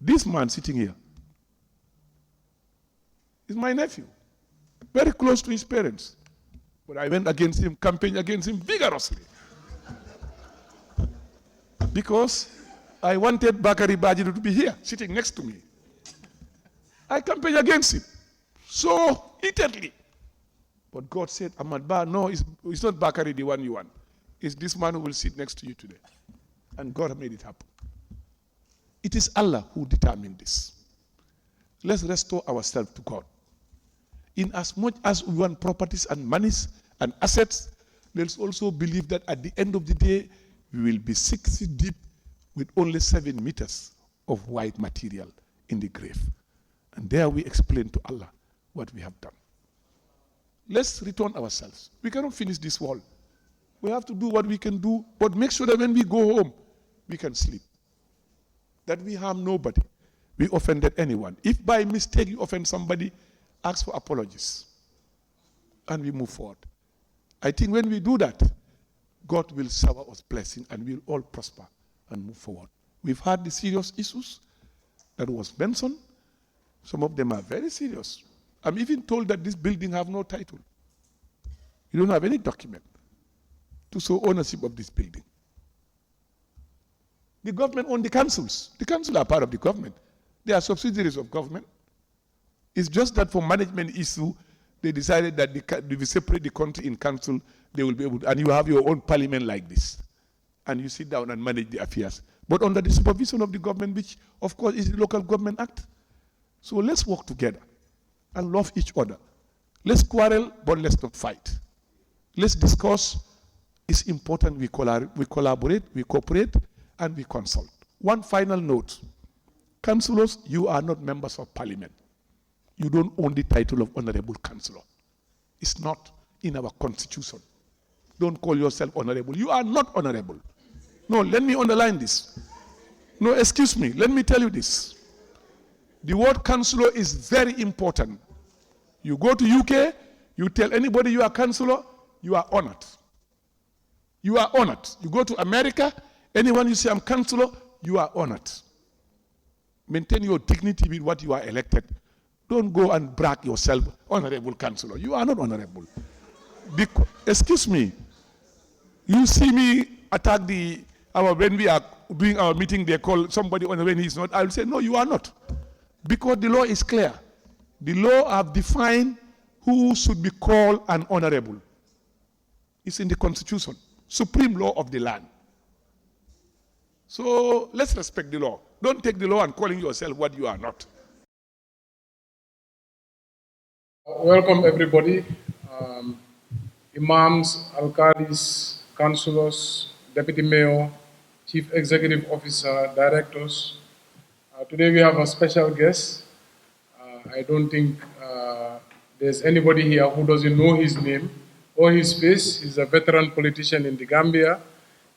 This man sitting here is my nephew, very close to his parents. But I went against him, campaigned against him vigorously. Because I wanted Bakari Bajiru to be here, sitting next to me. I campaigned against him so heatedly. But God said, Ahmad Ba, no, it's not Bakari the one you want. It's this man who will sit next to you today. And God made it happen. It is Allah who determined this. Let's restore ourselves to God. In as much as we want properties and monies and assets, let's also believe that at the end of the day, we will be 60 deep with only 7 meters of white material in the grave. And there we explain to Allah what we have done. Let's return ourselves. We cannot finish this wall. We have to do what we can do, but make sure that when we go home, we can sleep. That we harm nobody. We offended anyone. If by mistake you offend somebody, ask for apologies. And we move forward. I think when we do that, God will shower us blessing and we'll all prosper and move forward. We've had the serious issues that was mentioned. Some of them are very serious. I'm even told that this building have no title. You don't have any document to show ownership of this building. The government owns the councils. The councils are part of the government. They are subsidiaries of government. It's just that for management issue, they decided that if you separate the country in council, they will be able to, and you have your own parliament like this. And you sit down and manage the affairs. But under the supervision of the government, which of course is the Local Government Act. So let's work together and love each other. Let's quarrel, but let's not fight. Let's discuss. It's important we collaborate, we cooperate, and we consult. One final note. Councillors, you are not members of parliament. You don't own the title of honorable councillor. It's not in our constitution. Don't call yourself honorable. You are not honorable. No, let me underline this. No, excuse me. Let me tell you this. The word councillor is very important. You go to UK, you tell anybody you are councillor, you are honored. You are honored. You go to America, anyone you say I'm councillor, you are honored. Maintain your dignity with what you are elected. Don't go and brag yourself, honorable councillor. You are not honorable. Excuse me. You see me attack when we are doing our meeting, they call somebody honorable when he's not. I will say, no, you are not. Because the law is clear. The law have defined who should be called an honorable. It's in the Constitution, supreme law of the land. So let's respect the law. Don't take the law and calling yourself what you are not. Welcome everybody. Imams, Al-Qadis, councillors, deputy mayor, chief executive officer, directors. Today we have a special guest. I don't think there's anybody here who doesn't know his name or his face. He's a veteran politician in the Gambia.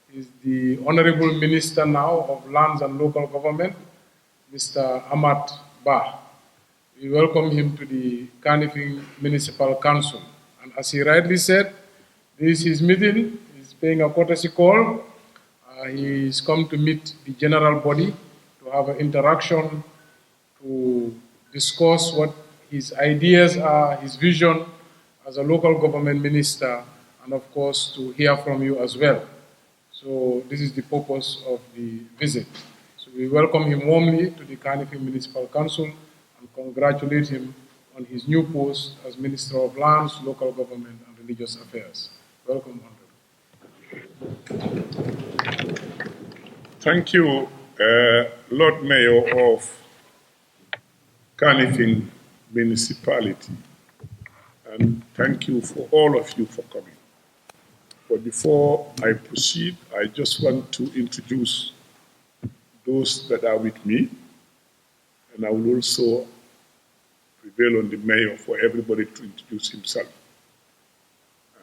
He's the Honorable Minister now of Lands and Local Government, Mr. Ahmad Ba. We welcome him to the Kanifing Municipal Council. And as he rightly said, this is his meeting. He's paying a courtesy call. He's come to meet the general body, to have an interaction, to discuss what his ideas are, his vision as a local government minister, and of course to hear from you as well. So this is the purpose of the visit. So we welcome him warmly to the Kanifing Municipal Council and congratulate him on his new post as Minister of Lands, Local Government and Religious Affairs. Welcome, Honorable. Thank you, Lord Mayor of Kanifing Municipality, and thank you for all of you for coming. But before I proceed, I just want to introduce those that are with me, and I will also prevail on the mayor for everybody to introduce himself.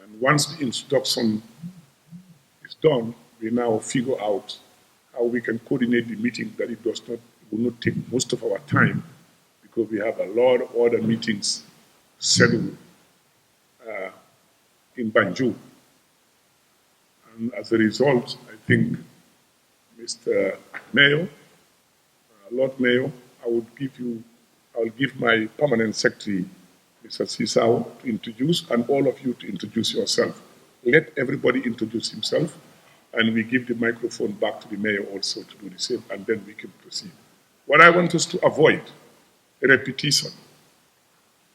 And once the introduction is done, we now figure out how we can coordinate the meeting that it will not take most of our time, because we have a lot of other meetings scheduled in Banjul. And as a result, I think, Mr. Mayor, Lord Mayor, I'll give my permanent secretary, Mr. Sisao, to introduce, and all of you to introduce yourself. Let everybody introduce himself, and we give the microphone back to the mayor also to do the same, and then we can proceed. What I want us to avoid, repetition.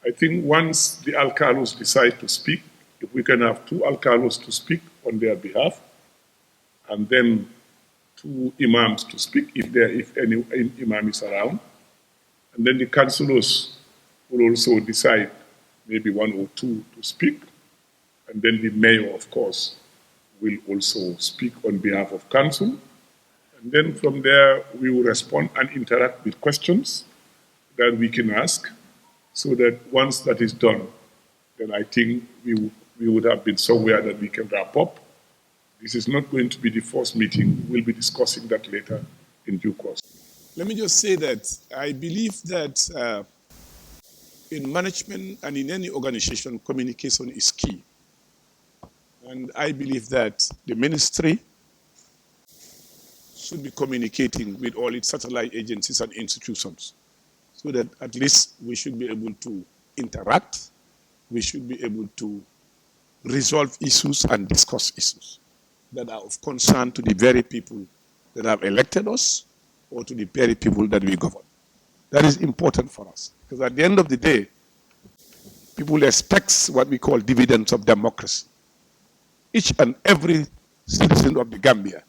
I think once the alcalos decide to speak, if we can have 2 alcalos to speak on their behalf, and then 2 imams to speak if any imam is around, and then the councillors will also decide maybe 1 or 2 to speak, and then the mayor, of course, will also speak on behalf of council, and then from there we will respond and interact with questions that we can ask, so that once that is done, then I think we would have been somewhere that we can wrap up. This is not going to be the first meeting. We'll be discussing that later in due course. Let me just say that I believe that in management and in any organization, communication is key. And I believe that the ministry should be communicating with all its satellite agencies and institutions, so that at least we should be able to interact, we should be able to resolve issues and discuss issues that are of concern to the very people that have elected us or to the very people that we govern. That is important for us, because at the end of the day, people expect what we call dividends of democracy. Each and every citizen of the Gambia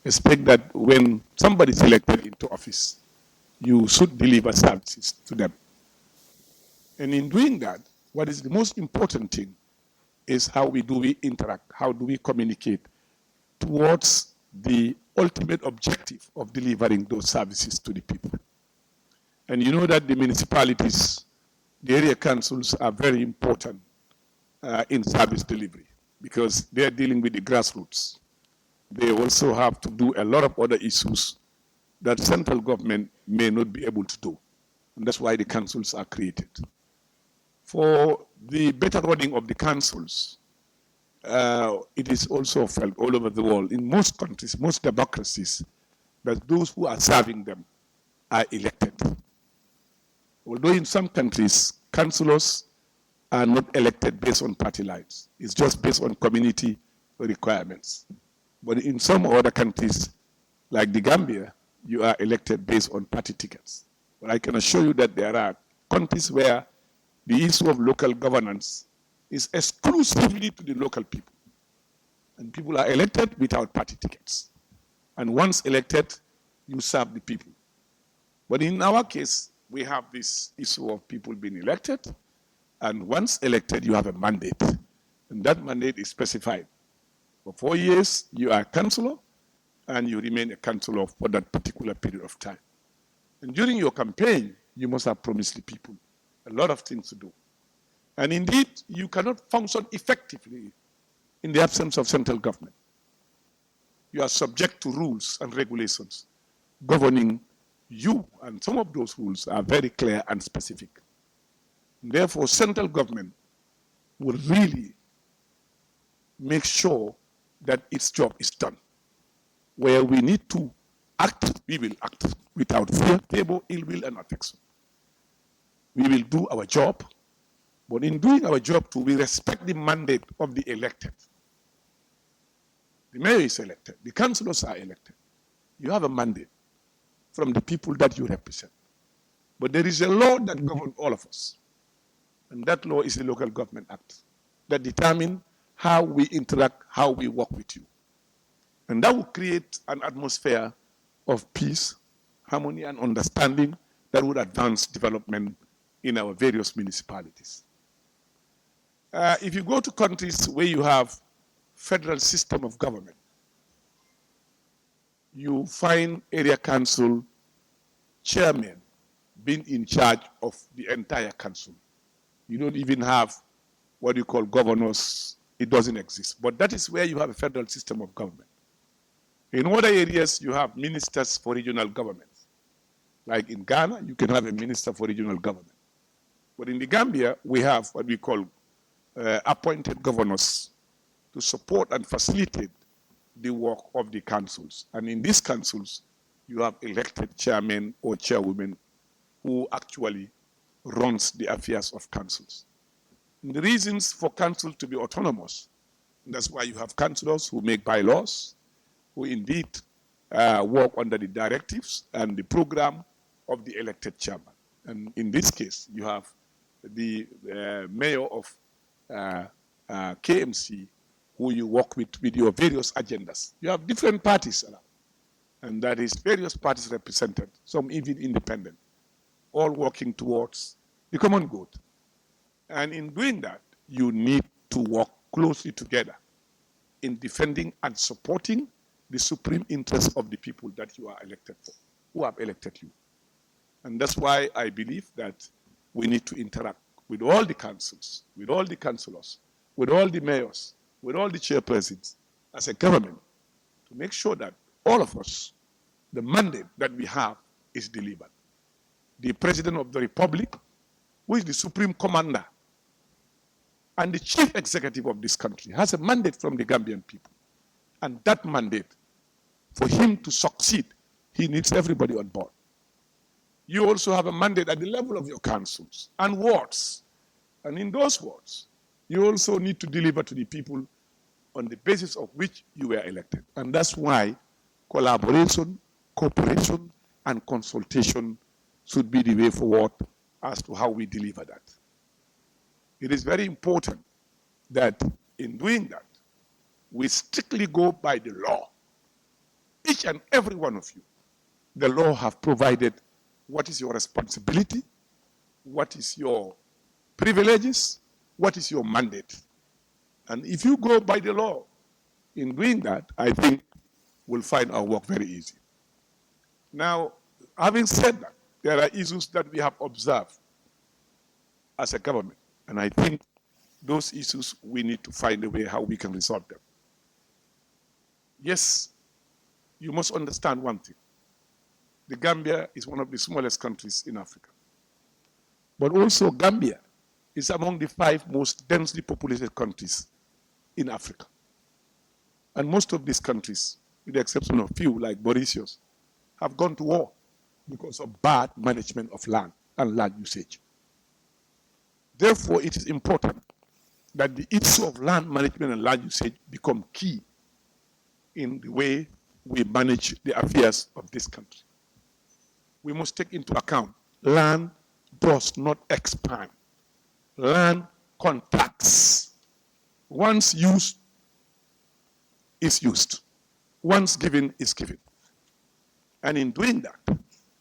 expect that when somebody is elected into office, you should deliver services to them. And in doing that, what is the most important thing is how we interact, how do we communicate towards the ultimate objective of delivering those services to the people. And you know that the municipalities, the area councils are very important in service delivery, because they are dealing with the grassroots. They also have to do a lot of other issues that central government may not be able to do. And that's why the councils are created. For the better running of the councils, it is also felt all over the world, in most countries, most democracies, that those who are serving them are elected. Although in some countries, councillors are not elected based on party lines. It's just based on community requirements. But in some other countries, like the Gambia, you are elected based on party tickets. But I can assure you that there are countries where the issue of local governance is exclusively to the local people. And people are elected without party tickets. And once elected, you serve the people. But in our case, we have this issue of people being elected, and once elected, you have a mandate. And that mandate is specified. For 4 years, you are a councillor, and you remain a councillor for that particular period of time. And during your campaign, you must have promised the people a lot of things to do. And indeed, you cannot function effectively in the absence of central government. You are subject to rules and regulations governing you, and some of those rules are very clear and specific. And therefore, central government will really make sure that its job is done. Where we need to act, we will act without fear, favor, ill will, and affection. We will do our job, but in doing our job too, we respect the mandate of the elected. The mayor is elected, the councillors are elected. You have a mandate from the people that you represent. But there is a law that governs all of us. And that law is the Local Government Act that determines how we interact, how we work with you. And that will create an atmosphere of peace, harmony, and understanding that would advance development in our various municipalities. If you go to countries where you have federal system of government, you find area council chairman being in charge of the entire council. You don't even have what you call governors. It doesn't exist. But that is where you have a federal system of government. In other areas, you have ministers for regional governments. Like in Ghana, you can have a minister for regional government. But in the Gambia, we have what we call appointed governors to support and facilitate the work of the councils. And in these councils, you have elected chairmen or chairwomen who actually runs the affairs of councils. And the reasons for council to be autonomous, that's why you have councillors who make bylaws, who indeed work under the directives and the program of the elected chairman. And in this case, you have the mayor of KMC, who you work with your various agendas. You have different parties around, and that is various parties represented, some even independent, all working towards the common good. And in doing that, you need to work closely together in defending and supporting the supreme interests of the people that you are elected for, who have elected you. And that's why I believe that we need to interact with all the councils, with all the councillors, with all the mayors, with all the chairpersons as a government to make sure that all of us, the mandate that we have is delivered. The President of the Republic, who is the supreme commander and the chief executive of this country, has a mandate from the Gambian people. And that mandate, for him to succeed, he needs everybody on board. You also have a mandate at the level of your councils and wards. And in those wards, you also need to deliver to the people on the basis of which you were elected. And that's why collaboration, cooperation, and consultation should be the way forward as to how we deliver that. It is very important that in doing that, we strictly go by the law. Each and every one of you, the law have provided what is your responsibility, what is your privileges, what is your mandate. And if you go by the law in doing that, I think we'll find our work very easy. Now, having said that, there are issues that we have observed as a government, and I think those issues we need to find a way how we can resolve them. Yes, you must understand one thing. The Gambia is one of the smallest countries in Africa. But also Gambia is among the 5 most densely populated countries in Africa. And most of these countries, with the exception of few like Mauritius, have gone to war because of bad management of land and land usage. Therefore, it is important that the issue of land management and land usage become key in the way we manage the affairs of this country. We must take into account land does not expand. Land contracts. Once used is used. Once given is given. And in doing that,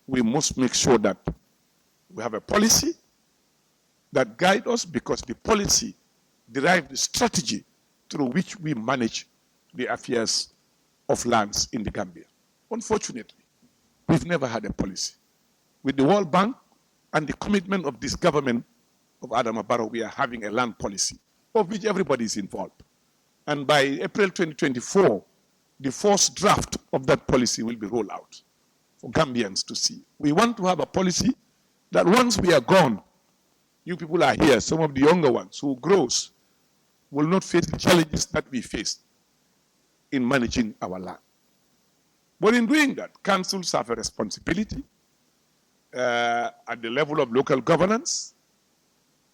we must make sure that we have a policy that guides us, because the policy derives the strategy through which we manage the affairs of lands in the Gambia. Unfortunately, we've never had a policy. With the World Bank and the commitment of this government of Adama Barrow, we are having a land policy of which everybody is involved. And by April 2024, the first draft of that policy will be rolled out for Gambians to see. We want to have a policy that once we are gone, you people are here, some of the younger ones who grows will not face the challenges that we faced in managing our land. But in doing that, councils have a responsibility at the level of local governance,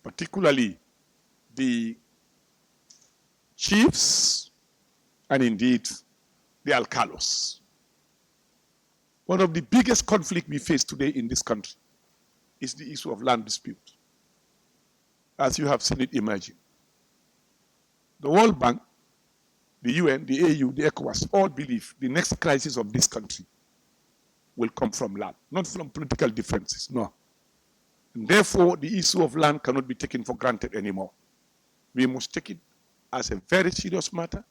particularly the chiefs and indeed the alcalos. One of the biggest conflicts we face today in this country is the issue of land dispute, as you have seen it emerging. The World Bank, the UN, the AU, the ECOWAS all believe the next crisis of this country will come from land, not from political differences, no. And therefore, the issue of land cannot be taken for granted anymore. We must take it as a very serious matter.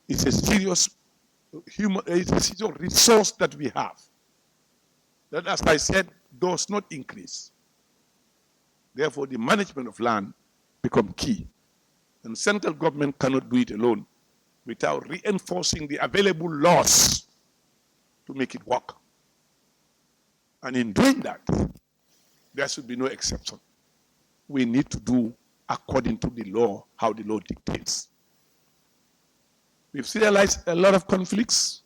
It's a serious resource that we have. That, as I said, does not increase. Therefore, the management of land becomes key. And central government cannot do it alone without reinforcing the available laws to make it work. And in doing that, there should be no exception. We need to do according to the law, how the law dictates. We've serialized a lot of conflicts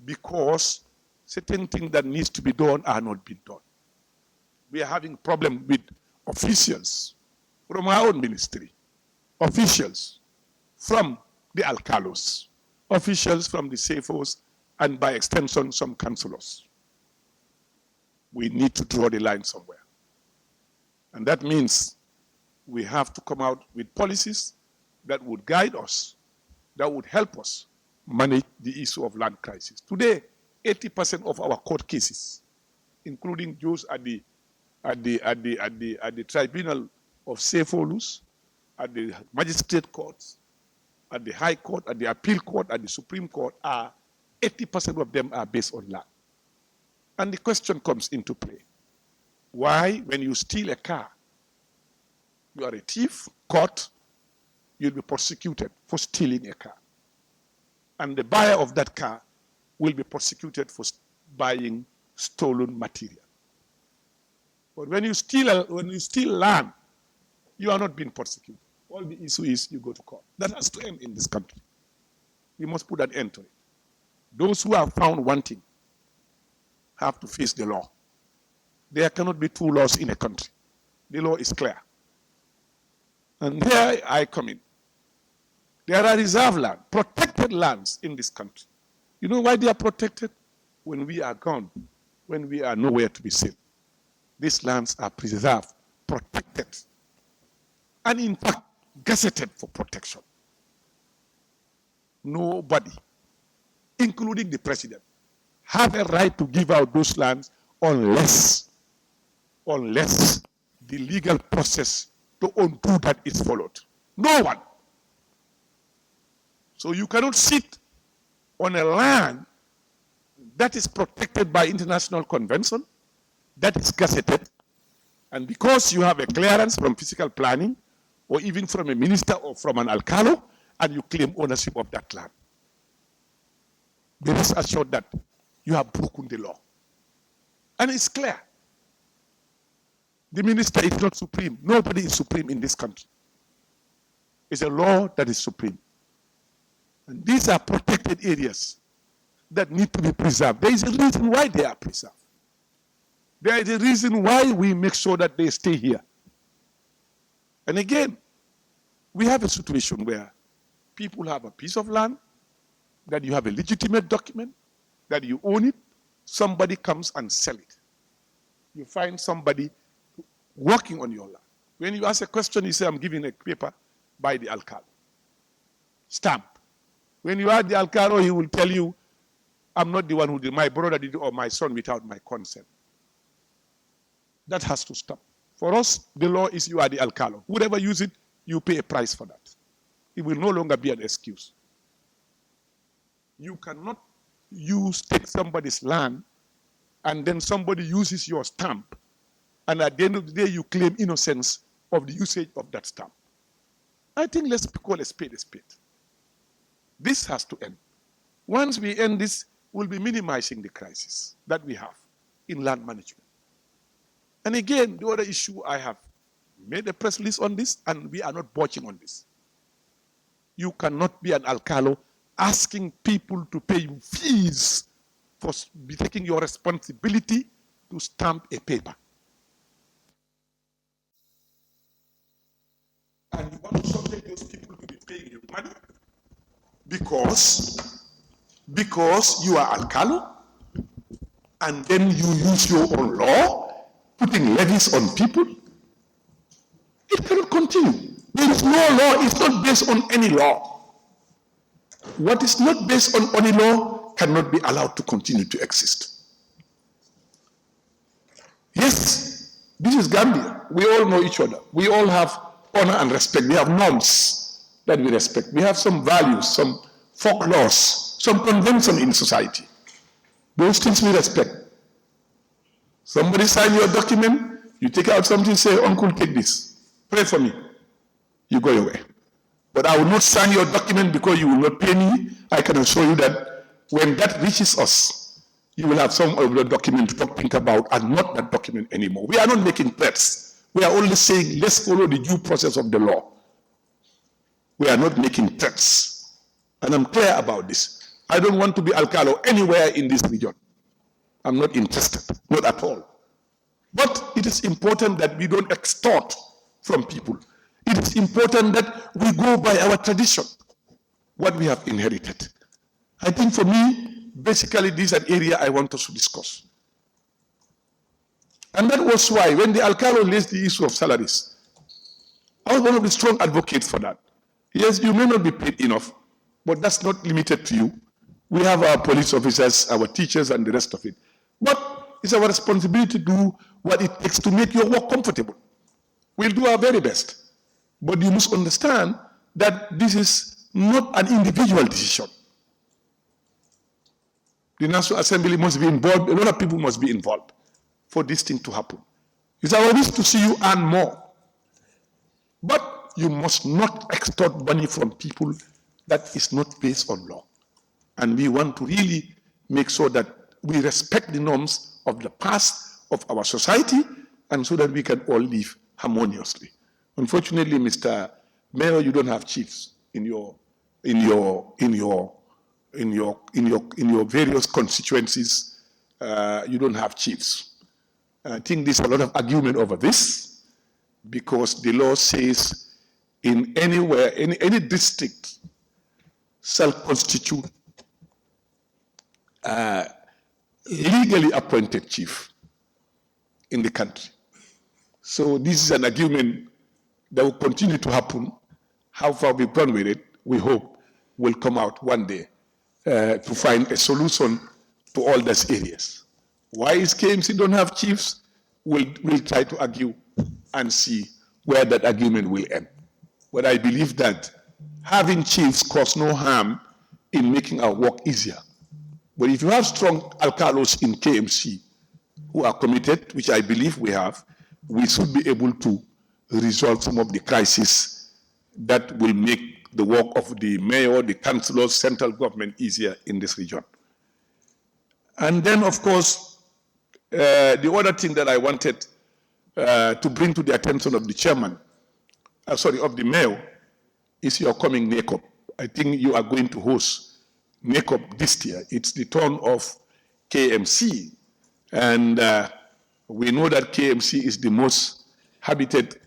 because certain things that needs to be done are not being done. We are having problem with officials from our own ministry, officials from the alcalos, officials from the CFOs, and by extension, some councillors. We need to draw the line somewhere. And that means we have to come out with policies that would guide us, that would help us manage the issue of land crisis. Today, 80% of our court cases, including those at the tribunal of CFOs, at the magistrate courts, at the High Court, at the Appeal Court, at the Supreme Court, 80% of them are based on land. And the question comes into play. Why, when you steal a car, you are a thief, caught, you'll be prosecuted for stealing a car. And the buyer of that car will be prosecuted for buying stolen material. But when you steal land, you are not being prosecuted. All the issue is you go to court. That has to end in this country. We must put an end to it. Those who are found wanting have to face the law. There cannot be two laws in a country. The law is clear. And here I come in. There are reserve land, protected lands in this country. You know why they are protected? When we are gone, when we are nowhere to be seen. These lands are preserved, protected, and in fact, gazetted for protection. Nobody, including the president, have a right to give out those lands unless the legal process to undo that is followed. No one. So you cannot sit on a land that is protected by international convention, that is gazetted, and because you have a clearance from physical planning, or even from a minister or from an alcalo, and you claim ownership of that land. Be rest assured that you have broken the law. And it's clear. The minister is not supreme. Nobody is supreme in this country. It's a law that is supreme. And these are protected areas that need to be preserved. There is a reason why they are preserved. There is a reason why we make sure that they stay here. And again, we have a situation where people have a piece of land, that you have a legitimate document, that you own it, somebody comes and sells it. You find somebody working on your land. When you ask a question, you say, I'm giving a paper by the alcalde. Stamp. When you ask the alcalde, he will tell you, I'm not the one who did, my brother did it or my son without my consent. That has to stop. For us, the law is you are the alcalde. Whoever uses it, you pay a price for that. It will no longer be an excuse. You cannot take somebody's land and then somebody uses your stamp, and at the end of the day you claim innocence of the usage of that stamp. I think let's call a spade a spade. This has to end. Once we end this, we'll be minimizing the crisis that we have in land management. And again, the other issue, I have made a press release on this, and we are not budging on this. You cannot be an alcalde asking people to pay you fees for taking your responsibility to stamp a paper. And you want to subject those people to be paying you money because you are alcalde, and then you use your own law, putting levies on people. It cannot continue. There is no law. It's not based on any law. What is not based on any law cannot be allowed to continue to exist. Yes, this is Gambia. We all know each other. We all have honor and respect. We have norms that we respect. We have some values, some folklores, some convention in society. Those things we respect. Somebody sign your document, you take out something, say, uncle, take this. Pray for me. You go your way. But I will not sign your document because you will not pay me. I can assure you that when that reaches us, you will have some of the document to think about and not that document anymore. We are not making threats. We are only saying, let's follow the due process of the law. We are not making threats. And I'm clear about this. I don't want to be alcalde anywhere in this region. I'm not interested, not at all. But it is important that we don't extort from people. It is important that we go by our tradition, what we have inherited. I think for me, basically, this is an area I want us to discuss. And that was why when the Alcalo raised the issue of salaries, I was one of the strong advocates for that. Yes, you may not be paid enough, but that's not limited to you. We have our police officers, our teachers, and the rest of it. But it's our responsibility to do what it takes to make your work comfortable. We'll do our very best. But you must understand that this is not an individual decision. The National Assembly must be involved, a lot of people must be involved for this thing to happen. It's our wish to see you earn more. But you must not extort money from people that is not based on law. And we want to really make sure that we respect the norms of the past of our society, and so that we can all live harmoniously. Unfortunately, Mr. Mayor, you don't have chiefs in your various constituencies. You don't have chiefs. I think there's a lot of argument over this, because the law says in anywhere, any district shall constitute legally appointed chief in the country. So this is an argument that will continue to happen. How far we've gone with it, we hope will come out one day to find a solution to all those areas. Why is KMC don't have chiefs? We'll try to argue and see where that argument will end. But I believe that having chiefs cause no harm in making our work easier. But if you have strong alcalos in KMC who are committed, which I believe we have, we should be able to resolve some of the crises that will make the work of the mayor, the councillors, central government easier in this region. And then, of course, the other thing that I wanted to bring to the attention of the chairman, of the mayor, is your coming NACOP. I think you are going to host NACOP this year. It's the turn of KMC. And we know that KMC is the most habited,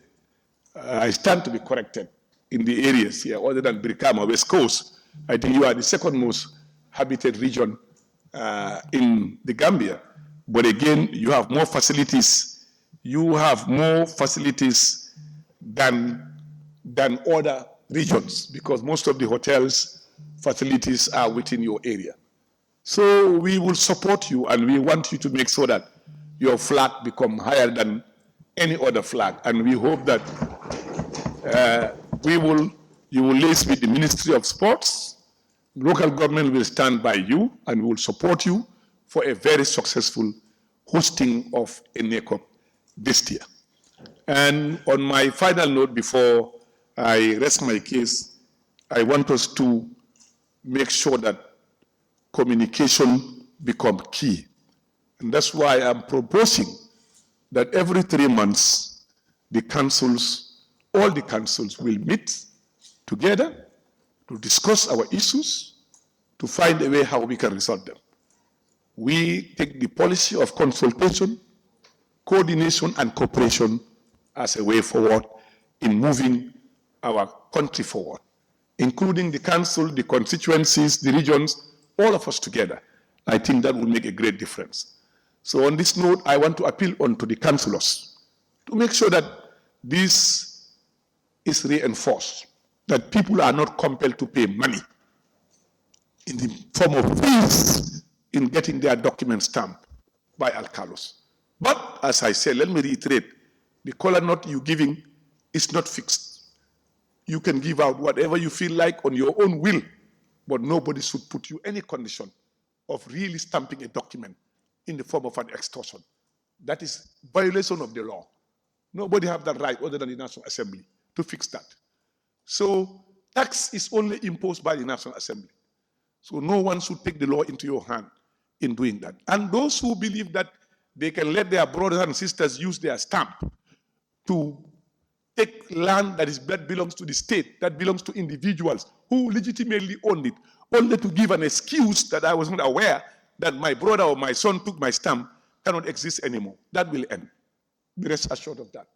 I stand to be corrected, in the areas here, other than Brikama, West Coast. I think you are the second most habited region in the Gambia. But again, you have more facilities. You have more facilities than other regions, because most of the hotels facilities are within your area. So we will support you, and we want you to make sure that your flag become higher than any other flag. And we hope that you will liaise with the Ministry of Sports. Local government will stand by you, and we will support you for a very successful hosting of a NACOP this year. And on my final note, before I rest my case, I want us to make sure that communication become key. And that's why I'm proposing that every 3 months, the councils, all the councils will meet together to discuss our issues, to find a way how we can resolve them. We take the policy of consultation, coordination, and cooperation as a way forward in moving our country forward, including the council, the constituencies, the regions, all of us together. I think that will make a great difference. So on this note, I want to appeal on to the councillors to make sure that this is reinforced, that people are not compelled to pay money in the form of fees in getting their documents stamped by alcalos. But as I said, let me reiterate, the color note you're giving is not fixed. You can give out whatever you feel like on your own will, but nobody should put you any condition of really stamping a document in the form of an extortion. That is violation of the law. Nobody have that right other than the National Assembly to fix that. So tax is only imposed by the National Assembly. So no one should take the law into your hand in doing that. And those who believe that they can let their brothers and sisters use their stamp to take land that belongs to the state, that belongs to individuals who legitimately own it, only to give an excuse that I was not aware that my brother or my son took my stamp cannot exist anymore. That will end. Be rest assured of that.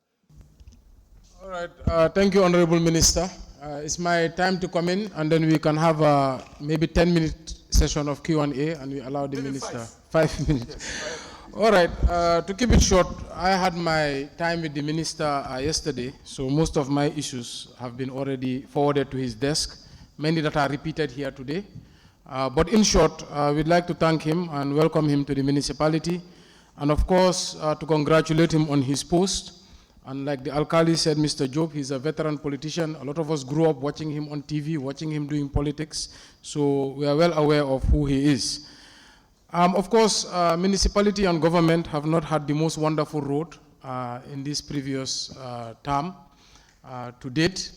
All right. Thank you, Honorable Minister. It's my time to come in, and then we can have a maybe 10-minute session of Q&A, and we allow the Maybe Minister 5 minutes. Yes. All right. To keep it short, I had my time with the Minister yesterday, so most of my issues have been already forwarded to his desk, many that are repeated here today. But in short, we'd like to thank him and welcome him to the municipality, and of course, to congratulate him on his post. And like the Alkali said, Mr. Job, he's a veteran politician. A lot of us grew up watching him on TV, watching him doing politics, so we are well aware of who he is. Of course, municipality and government have not had the most wonderful road in this previous term to date,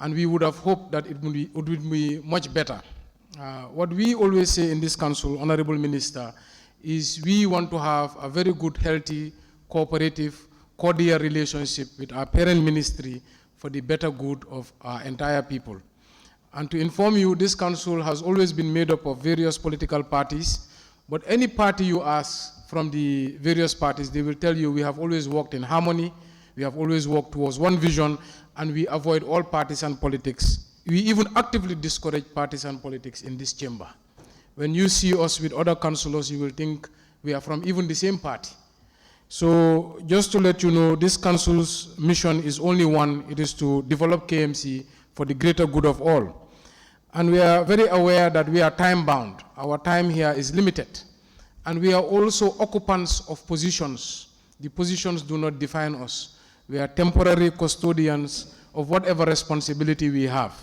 and we would have hoped that it would be much better. What we always say in this council, Honorable Minister, is we want to have a very good, healthy, cooperative, cordial relationship with our parent ministry for the better good of our entire people. And to inform you, this council has always been made up of various political parties, but any party you ask from the various parties, they will tell you we have always worked in harmony, we have always worked towards one vision, and we avoid all partisan politics. We even actively discourage partisan politics in this chamber. When you see us with other councillors, you will think we are from even the same party. So just to let you know, this council's mission is only one. It is to develop KMC for the greater good of all. And we are very aware that we are time bound. Our time here is limited. And we are also occupants of positions. The positions do not define us. We are temporary custodians of whatever responsibility we have.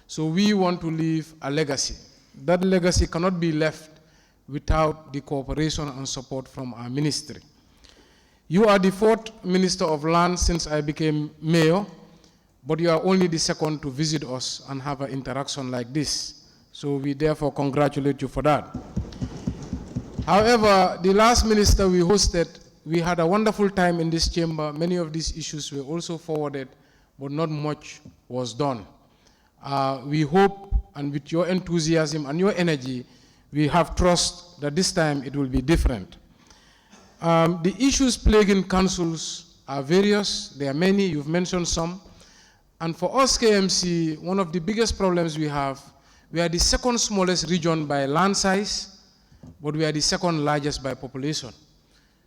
So we want to leave a legacy. That legacy cannot be left without the cooperation and support from our ministry. You are the 4th Minister of Land since I became mayor, but you are only the 2nd to visit us and have an interaction like this. So we therefore congratulate you for that. However, the last minister we hosted, we had a wonderful time in this chamber. Many of these issues were also forwarded, but not much was done. We hope, and with your enthusiasm and your energy, we have trust that this time it will be different. The issues plaguing councils are various. There are many. You've mentioned some. And for us, KMC, one of the biggest problems we have, we are the 2nd smallest region by land size, but we are the 2nd largest by population.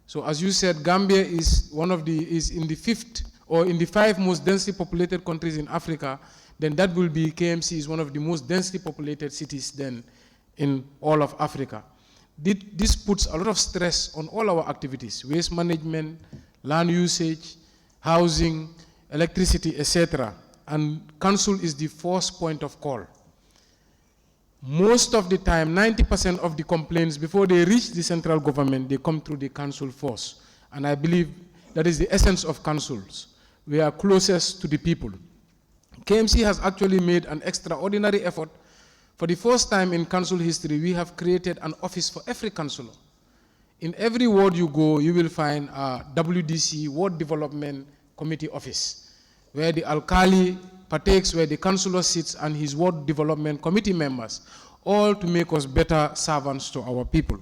So as you said, Gambia is in the 5th or in the 5 most densely populated countries in Africa. Then that will be, KMC is one of the most densely populated cities then in all of Africa. This puts a lot of stress on all our activities: waste management, land usage, housing, electricity, etc. And council is the first point of call. Most of the time, 90% of the complaints, before they reach the central government, they come through the council first. And I believe that is the essence of councils. We are closest to the people. KMC has actually made an extraordinary effort. For the first time in council history, we have created an office for every councillor. In every ward you go, you will find a WDC, Ward Development Committee office, where the alkali partakes, where the councillor sits, and his Ward Development Committee members, all to make us better servants to our people.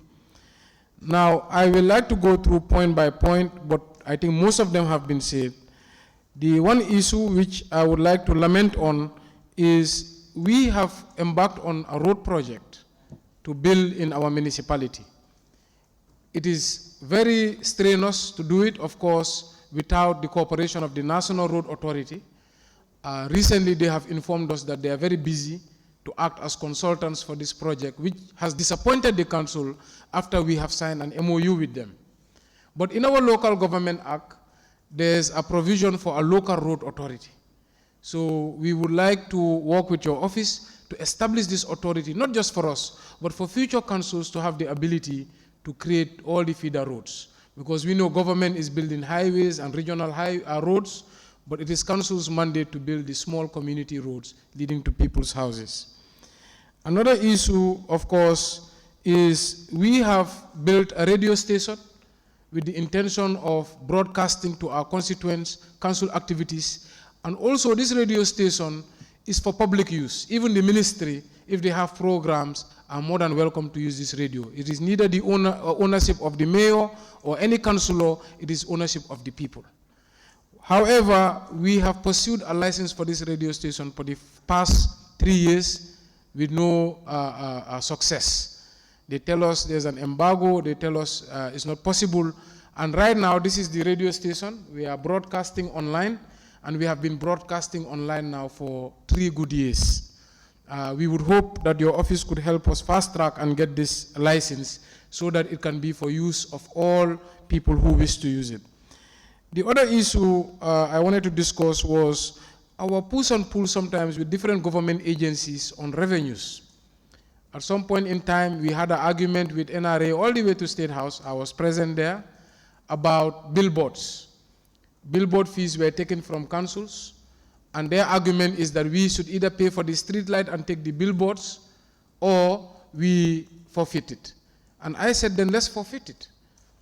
Now, I will like to go through point by point, but I think most of them have been said. The one issue which I would like to lament on is we have embarked on a road project to build in our municipality. It is very strenuous to do it, of course, without the cooperation of the National Road Authority. Recently, they have informed us that they are very busy to act as consultants for this project, which has disappointed the council after we have signed an MOU with them. But in our Local Government Act, there's a provision for a local road authority. So we would like to work with your office to establish this authority, not just for us, but for future councils to have the ability to create all the feeder roads. Because we know government is building highways and regional roads, but it is council's mandate to build the small community roads leading to people's houses. Another issue, of course, is we have built a radio station with the intention of broadcasting to our constituents council activities. And also this radio station is for public use. Even the ministry if they have programs, are more than welcome to use this radio. It is neither the ownership of the mayor or any councillor, it is ownership of the people. However, we have pursued a license for this radio station for the past 3 years with no success. They tell us there's an embargo, they tell us it's not possible. And right now, this is the radio station. We are broadcasting online, and we have been broadcasting online now for 3 good years. We would hope that your office could help us fast track and get this license so that it can be for use of all people who wish to use it. The other issue I wanted to discuss was our push and pull sometimes with different government agencies on revenues. At some point in time, we had an argument with NRA all the way to State House. I was present there, about billboards. Billboard fees were taken from councils, and their argument is that we should either pay for the street light and take the billboards, or we forfeit it. And I said, then let's forfeit it.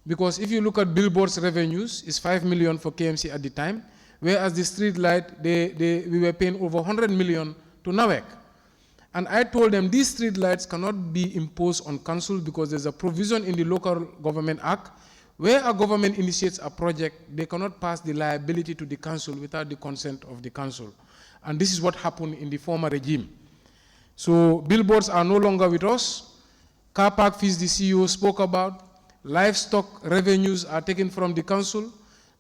Because if you look at billboards revenues, it's 5 million for KMC at the time, whereas the street light, we were paying over 100 million to NAWEC. And I told them these street lights cannot be imposed on council because there's a provision in the Local Government Act where a government initiates a project, they cannot pass the liability to the council without the consent of the council. And this is what happened in the former regime. So billboards are no longer with us. Car park fees the CEO spoke about. Livestock revenues are taken from the council.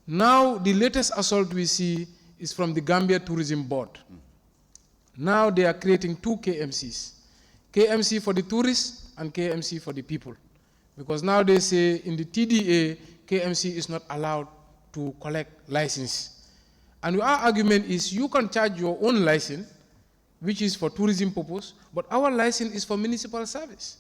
Now the latest assault we see is from the Gambia Tourism Board. Now they are creating 2 KMCs. KMC for the tourists and KMC for the people. Because now they say in the TDA, KMC is not allowed to collect license. And our argument is you can charge your own license, which is for tourism purpose, but our license is for municipal service.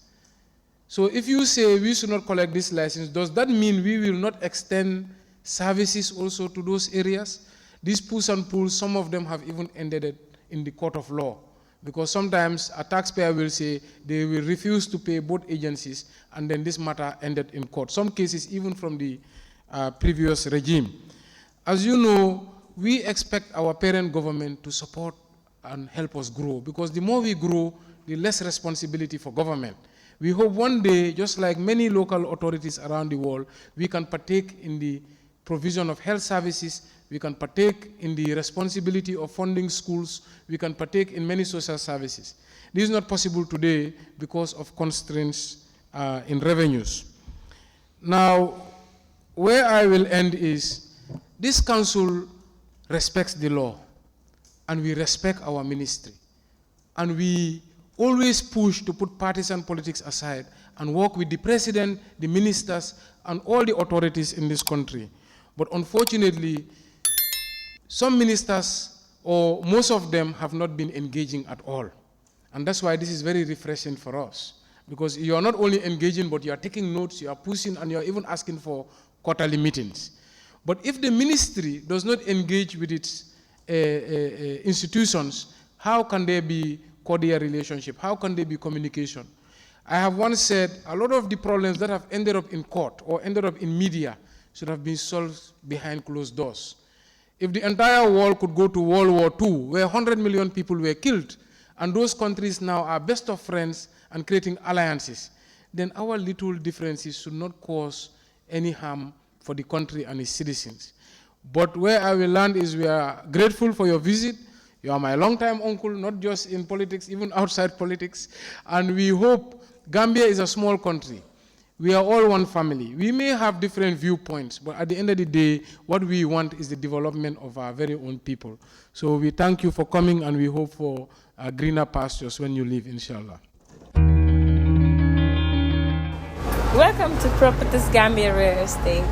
So if you say we should not collect this license, does that mean we will not extend services also to those areas? These push and pulls, some of them have even ended in the court of law. Because sometimes a taxpayer will say they will refuse to pay both agencies, and then this matter ended in court. Some cases even from the previous regime. As you know, we expect our parent government to support and help us grow, because the more we grow, the less responsibility for government. We hope one day, just like many local authorities around the world, we can partake in the provision of health services, we can partake in the responsibility of funding schools, we can partake in many social services. This is not possible today because of constraints in revenues. Now, where I will end is, this council respects the law, and we respect our ministry, and we always push to put partisan politics aside and work with the president, the ministers, and all the authorities in this country. But unfortunately, some ministers, or most of them, have not been engaging at all. And that's why this is very refreshing for us. Because you are not only engaging, but you are taking notes, you are pushing, and you are even asking for quarterly meetings. But if the ministry does not engage with its institutions, how can there be cordial relationship? How can there be communication? I have once said a lot of the problems that have ended up in court or ended up in media should have been solved behind closed doors. If the entire world could go to World War II, where 100 million people were killed, and those countries now are best of friends and creating alliances, then our little differences should not cause any harm for the country and its citizens. But where I will land is we are grateful for your visit. You are my longtime uncle, not just in politics, even outside politics. And we hope, Gambia is a small country. We are all one family. We may have different viewpoints, but at the end of the day, what we want is the development of our very own people. So we thank you for coming, and we hope for greener pastures when you leave, inshallah. Welcome to Properties Gambia Real Estate.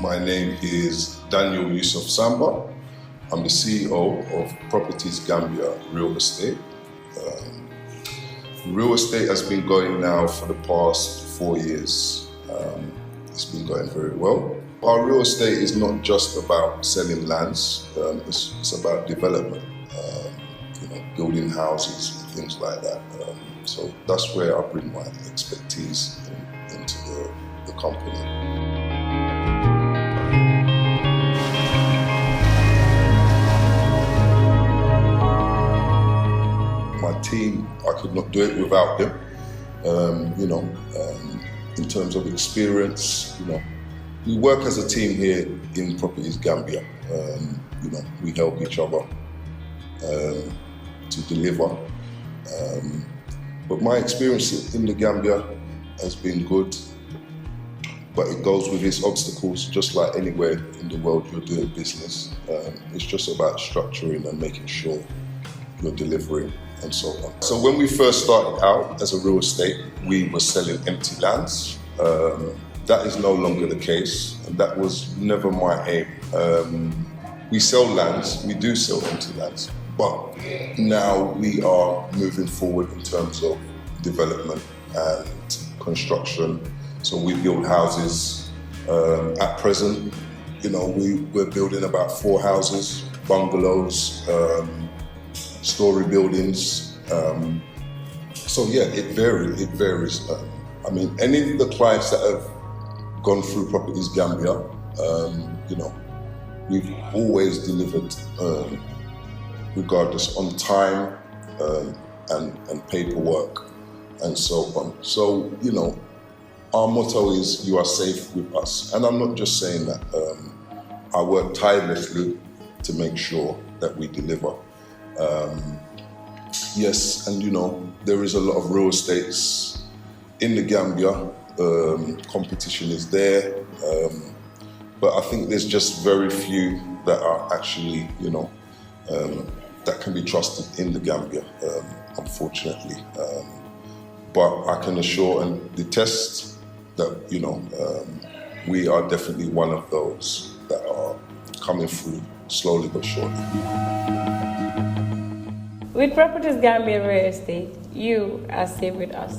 My name is Daniel Yusuf Samba. I'm the CEO of Properties Gambia Real Estate. Real estate has been going now for the past 4 years. It's been going very well. Our real estate is not just about selling lands, it's about development, building houses and things like that. So that's where I bring my expertise into the company. team, I could not do it without them. In terms of experience, we work as a team here in Properties Gambia. We help each other to deliver. But my experience in the Gambia has been good, but it goes with its obstacles, just like anywhere in the world you're doing business. It's just about structuring and making sure you're delivering and so on. So when we first started out as a real estate, we were selling empty lands. That is no longer the case, and that was never my aim. We sell lands, we do sell empty lands, but now we are moving forward in terms of development and construction. So we build houses. At present, we're building about 4 houses, bungalows, story buildings. So yeah, it varies. Any of the clients that have gone through Properties Gambia, we've always delivered, regardless, on time and paperwork and so on. So, our motto is, you are safe with us. And I'm not just saying that. I work tirelessly to make sure that we deliver. Yes, and there is a lot of real estates in the Gambia. Competition is there, but I think there's just very few that are actually, that can be trusted in the Gambia, unfortunately. But I can assure and detest that, we are definitely one of those that are coming through slowly but surely. With Properties Gambia Real Estate, you are safe with us.